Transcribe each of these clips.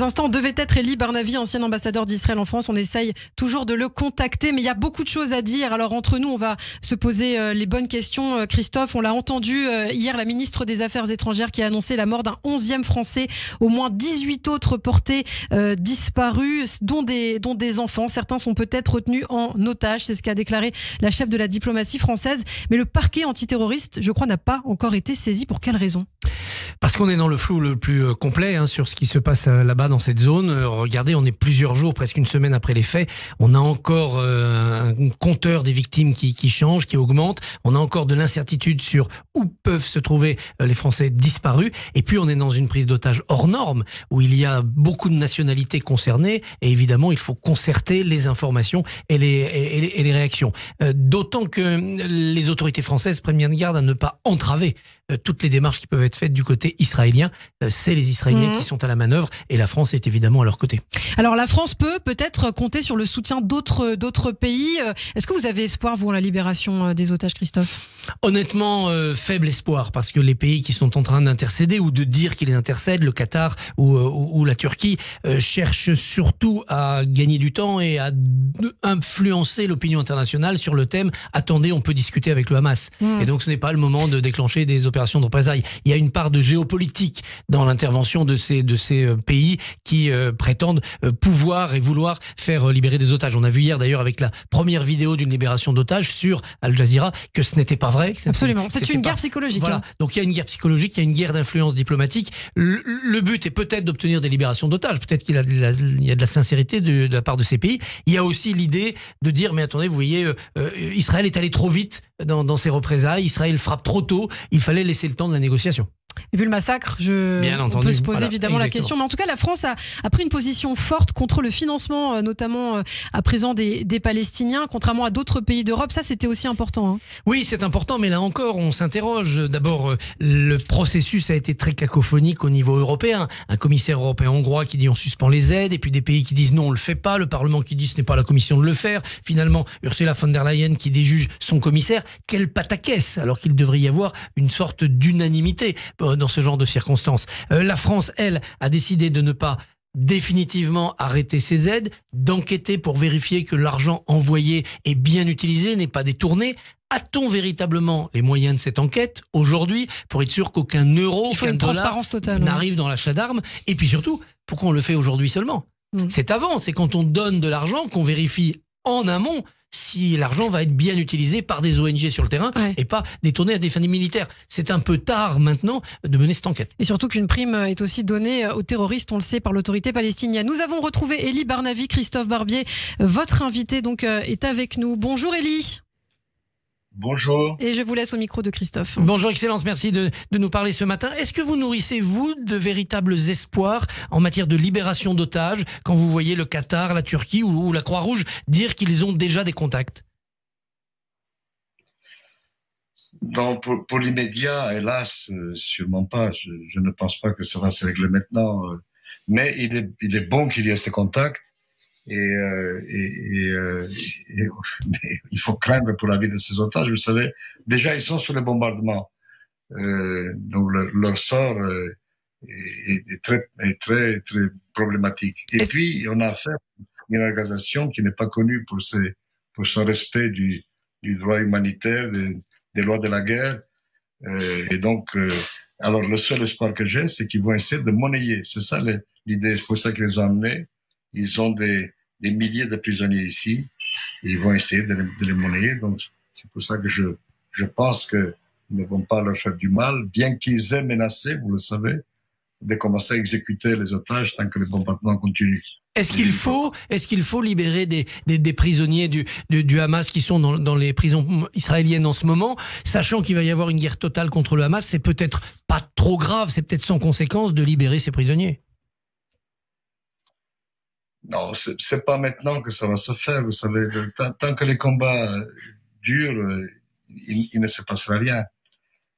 Instants devait être Elie Barnavi, ancien ambassadeur d'Israël en France. On essaye toujours de le contacter, mais il y a beaucoup de choses à dire. Alors entre nous, on va se poser les bonnes questions. Christophe, on l'a entendu hier, la ministre des Affaires étrangères qui a annoncé la mort d'un 11e Français, au moins 18 autres portés disparus, dont des enfants. Certains sont peut-être retenus en otage. C'est ce qu'a déclaré la chef de la diplomatie française. Mais le parquet antiterroriste, je crois, n'a pas encore été saisi. Pour quelle raison ? Parce qu'on est dans le flou le plus complet sur ce qui se passe là-bas dans cette zone. Regardez, on est plusieurs jours, presque une semaine après les faits. On a encore un compteur des victimes qui change, qui augmente. On a encore de l'incertitude sur où peuvent se trouver les Français disparus. Et puis on est dans une prise d'otage hors norme, où il y a beaucoup de nationalités concernées. Et évidemment, il faut concerter les informations et les réactions. D'autant que les autorités françaises prennent bien garde à ne pas entraver toutes les démarches qui peuvent être faites du côté israélien. C'est les Israéliens qui sont à la manœuvre et la France est évidemment à leur côté. Alors la France peut peut-être compter sur le soutien d'autres pays. Est-ce que vous avez espoir, vous, en la libération des otages, Christophe ? Honnêtement, faible espoir, parce que les pays qui sont en train d'intercéder ou de dire qu'ils intercèdent, le Qatar ou la Turquie, cherchent surtout à gagner du temps et à influencer l'opinion internationale sur le thème « Attendez, on peut discuter avec le Hamas ». Et donc ce n'est pas le moment de déclencher des opérations de représailles. Il y a une part de géopolitique dans l'intervention de ces pays qui prétendent pouvoir et vouloir faire libérer des otages. On a vu hier d'ailleurs avec la première vidéo d'une libération d'otages sur Al Jazeera que ce n'était pas vrai. Absolument, c'est une guerre psychologique. Voilà, donc il y a une guerre psychologique, il y a une guerre d'influence diplomatique. Le but est peut-être d'obtenir des libérations d'otages, peut-être qu'il y a de la sincérité de la part de ces pays. Il y a aussi l'idée de dire, mais attendez, vous voyez, Israël est allé trop vite dans ses représailles, Israël frappe trop tôt, il fallait laisser le temps de la négociation. Et vu le massacre, on peut se poser évidemment la question. Mais en tout cas, la France a pris une position forte contre le financement, notamment à présent des Palestiniens, contrairement à d'autres pays d'Europe. Ça, c'était aussi important. Oui, c'est important, mais là encore, on s'interroge. D'abord, le processus a été très cacophonique au niveau européen. Un commissaire européen hongrois qui dit on suspend les aides, et puis des pays qui disent non, on le fait pas. Le Parlement qui dit ce n'est pas à la Commission de le faire. Finalement, Ursula von der Leyen qui déjuge son commissaire. Quel pataquès, alors qu'il devrait y avoir une sorte d'unanimité dans ce genre de circonstances. La France, elle, a décidé de ne pas définitivement arrêter ses aides, d'enquêter pour vérifier que l'argent envoyé est bien utilisé, n'est pas détourné. A-t-on véritablement les moyens de cette enquête aujourd'hui pour être sûr qu'aucun euro, aucun dollar n'arrive dans l'achat d'armes? Et puis surtout, pourquoi on le fait aujourd'hui seulement? C'est avant, c'est quand on donne de l'argent qu'on vérifie en amont si l'argent va être bien utilisé par des ONG sur le terrain et pas détourné à des fins militaires. C'est un peu tard maintenant de mener cette enquête. Et surtout qu'une prime est aussi donnée aux terroristes, on le sait, par l'autorité palestinienne. Nous avons retrouvé Elie Barnavi. Christophe Barbier, votre invité, donc, est avec nous. Bonjour Elie. Bonjour. Et je vous laisse au micro de Christophe. Bonjour Excellence, merci de nous parler ce matin. Est-ce que vous nourrissez, vous, de véritables espoirs en matière de libération d'otages quand vous voyez le Qatar, la Turquie ou la Croix-Rouge dire qu'ils ont déjà des contacts? Non, pour l'immédiat, hélas, sûrement pas. Je ne pense pas que ça va se régler maintenant. Mais il est bon qu'il y ait ces contacts. Mais il faut craindre pour la vie de ces otages. Vous savez, déjà ils sont sous les bombardements, donc leur sort est très problématique. Et puis on a affaire à une organisation qui n'est pas connue pour son respect du droit humanitaire, des lois de la guerre. Et donc, alors le seul espoir que j'ai, c'est qu'ils vont essayer de monnayer. C'est ça l'idée. C'est pour ça qu'ils les ont amenés. Ils ont des milliers de prisonniers ici. Et ils vont essayer de les monnayer. Donc, c'est pour ça que je pense qu'ils ne vont pas leur faire du mal, bien qu'ils aient menacé, vous le savez, de commencer à exécuter les otages tant que les bombardements continuent. Est-ce qu'il faut libérer des prisonniers du Hamas qui sont dans les prisons israéliennes en ce moment, sachant qu'il va y avoir une guerre totale contre le Hamas? C'est peut-être pas trop grave, c'est peut-être sans conséquence de libérer ces prisonniers. Non, c'est pas maintenant que ça va se faire. Vous savez, tant que les combats durent, il ne se passera rien.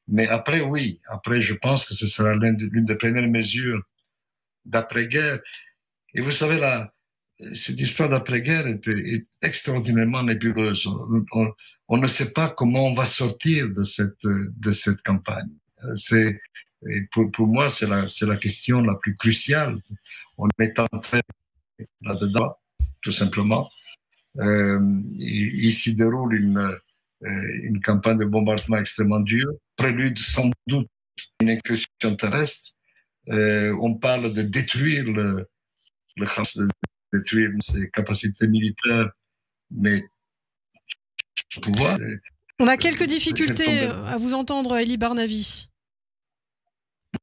Mais après, oui. Après, je pense que ce sera l'une des premières mesures d'après-guerre. Et vous savez, cette histoire d'après-guerre est extraordinairement nébuleuse. On ne sait pas comment on va sortir de cette campagne. Et pour moi, c'est la question la plus cruciale. On est entré là-dedans, tout simplement. Il s'y déroule une campagne de bombardement extrêmement dure, prélude sans doute une incursion terrestre. On parle de détruire le Hamas, de détruire ses capacités militaires, mais pouvoir. On a quelques difficultés à vous entendre, Elie Barnavi.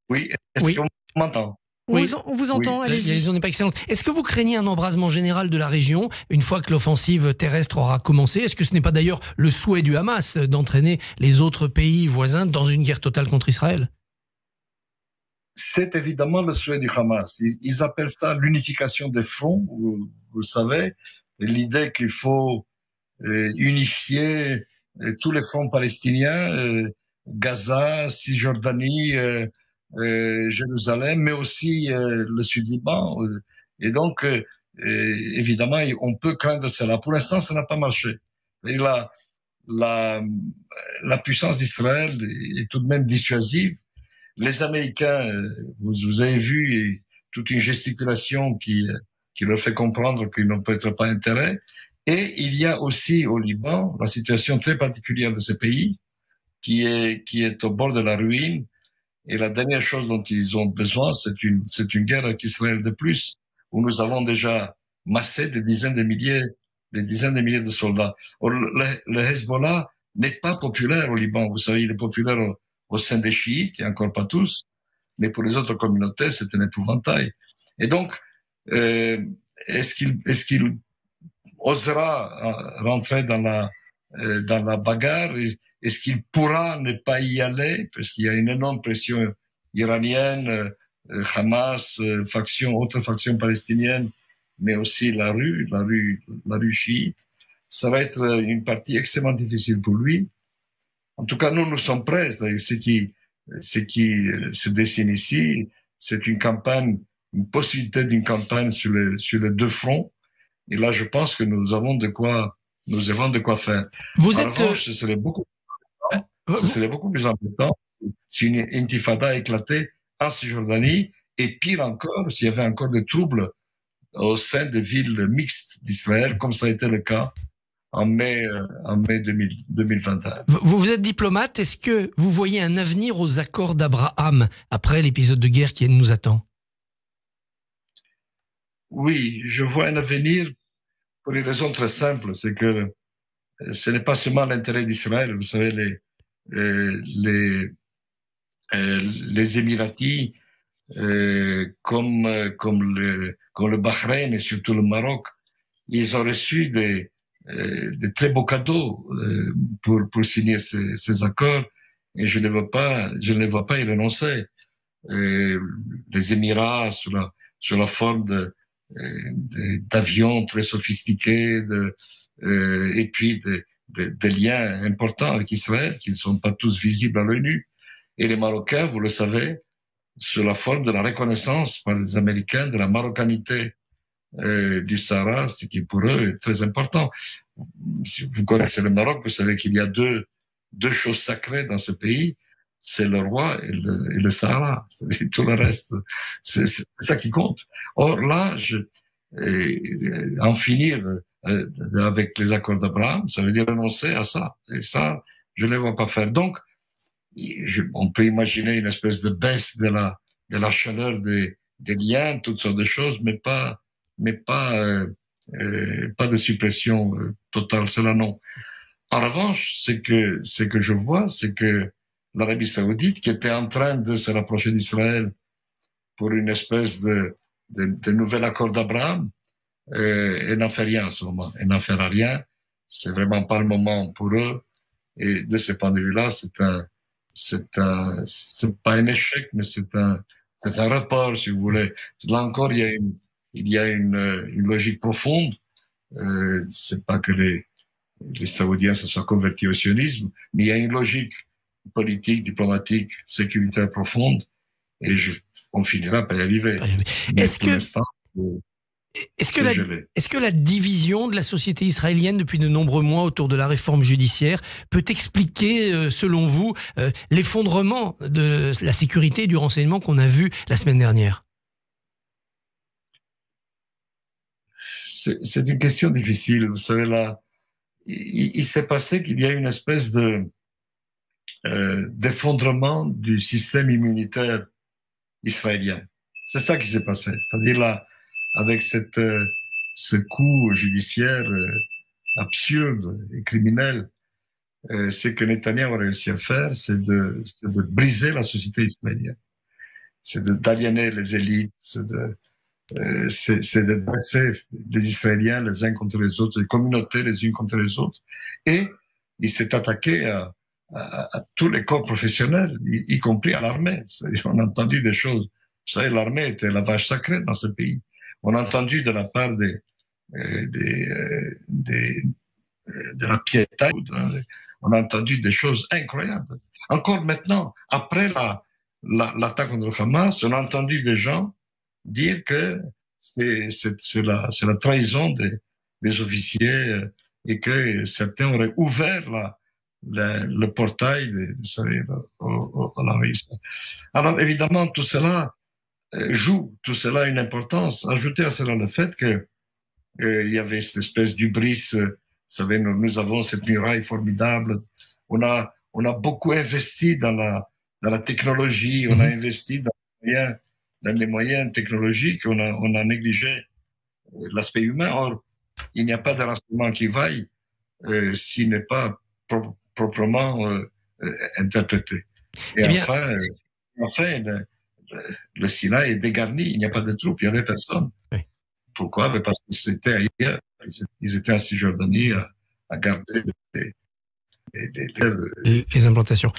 Oui, est-ce qu'on m'entend? Oui. On vous entend, allez-y. La liaison n'est pas excellente. Est-ce que vous craignez un embrasement général de la région une fois que l'offensive terrestre aura commencé? Est-ce que ce n'est pas d'ailleurs le souhait du Hamas d'entraîner les autres pays voisins dans une guerre totale contre Israël? C'est évidemment le souhait du Hamas. Ils appellent ça l'unification des fronts, vous le savez, l'idée qu'il faut unifier tous les fronts palestiniens, Gaza, Cisjordanie, Jérusalem, mais aussi le Sud-Liban. Et donc, évidemment, on peut craindre cela. Pour l'instant, ça n'a pas marché. Et la puissance d'Israël est tout de même dissuasive. Les Américains, vous avez vu toute une gesticulation qui leur fait comprendre qu'ils n'ont peut-être pas intérêt. Et il y a aussi au Liban la situation très particulière de ce pays qui est au bord de la ruine. Et la dernière chose dont ils ont besoin, c'est une guerre avec Israël de plus, où nous avons déjà massé des dizaines de milliers de soldats. Le Hezbollah n'est pas populaire au Liban. Vous savez, il est populaire au sein des chiites, et encore pas tous, mais pour les autres communautés, c'est un épouvantail. Et donc, est-ce qu'il osera rentrer dans la bagarre? Est-ce qu'il pourra ne pas y aller? Parce qu'il y a une énorme pression iranienne, Hamas, autres factions palestiniennes, mais aussi la rue chiite. Ça va être une partie extrêmement difficile pour lui. En tout cas, nous sommes prêts. Ce qui se dessine ici, c'est une possibilité d'une campagne sur les deux fronts. Et là, je pense que nous avons de quoi faire. Revanche, ce serait beaucoup plus embêtant si une intifada éclatait en Cisjordanie, et pire encore, s'il y avait encore des troubles au sein des villes mixtes d'Israël, comme ça a été le cas en mai 2021. Vous êtes diplomate, est-ce que vous voyez un avenir aux accords d'Abraham après l'épisode de guerre qui nous attend? Oui, je vois un avenir pour une raison très simple, c'est que ce n'est pas seulement l'intérêt d'Israël. Vous savez, les Émiratis, comme le Bahreïn et surtout le Maroc, ils ont reçu des très beaux cadeaux pour signer ces accords, et je ne les vois pas y renoncer. Les Émirats sur la forme d'avions très sophistiqués, et puis des liens importants avec Israël qui ne sont pas tous visibles à l'œil nu. Et les Marocains, vous le savez, sous la forme de la reconnaissance par les Américains de la marocanité du Sahara, ce qui pour eux est très important. Si vous connaissez le Maroc, vous savez qu'il y a deux choses sacrées dans ce pays, c'est le roi et le Sahara. Tout le reste, c'est ça qui compte. Or là, en finir avec les accords d'Abraham, ça veut dire renoncer à ça. Et ça, je ne les vois pas faire. Donc, on peut imaginer une espèce de baisse de la chaleur des liens, toutes sortes de choses, mais pas de suppression totale, cela non. En revanche, ce que je vois, c'est que l'Arabie Saoudite, qui était en train de se rapprocher d'Israël pour une espèce de nouvel accord d'Abraham, elle n'en fait rien en ce moment. Elle n'en fera rien. C'est vraiment pas le moment pour eux. Et de ce point de vue-là, c'est pas un échec, mais c'est un report, si vous voulez. Là encore, il y a une logique profonde. C'est pas que les Saoudiens se soient convertis au sionisme, mais il y a une logique politique, diplomatique, sécuritaire profonde, et on finira par y arriver. Est-ce Est-ce que la division de la société israélienne depuis de nombreux mois autour de la réforme judiciaire peut expliquer, selon vous, l'effondrement de la sécurité et du renseignement qu'on a vu la semaine dernière? C'est une question difficile. Vous savez, là, il s'est passé qu'il y a une espèce d'effondrement du système immunitaire israélien. C'est ça qui s'est passé. C'est-à-dire là, avec ce coup judiciaire absurde et criminel, ce que Netanyahou a réussi à faire, c'est de briser la société israélienne. C'est d'aliéner les élites, c'est de dresser les Israéliens les uns contre les autres, les communautés les unes contre les autres. Et il s'est attaqué à tous les corps professionnels, y compris à l'armée. On a entendu des choses. Vous savez, l'armée était la vache sacrée dans ce pays. On a entendu de la part de la Pietà, on a entendu des choses incroyables. Encore maintenant, après l'attaque contre le Hamas, on a entendu des gens dire que c'est la trahison des officiers et que certains auraient ouvert le portail, vous savez, à la Russie. Alors évidemment, tout cela joue, tout cela a une importance. Ajoutez à cela le fait que il y avait cette espèce d'hubris. Vous savez, nous avons cette muraille formidable. On a beaucoup investi dans la technologie, on a investi dans les moyens technologiques, on a négligé l'aspect humain. Or, il n'y a pas de renseignement qui vaille s'il n'est pas proprement interprété. Et enfin, le Sinaï est dégarni, il n'y a pas de troupes, il n'y avait personne. Oui. Pourquoi? Parce que c'était ailleurs. Ils étaient en Cisjordanie à garder les implantations.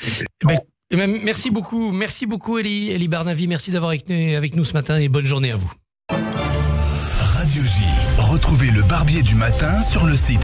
Merci beaucoup Eli Barnavi, merci d'avoir été avec nous ce matin et bonne journée à vous. Radio J, retrouvez le Barbier du matin sur le site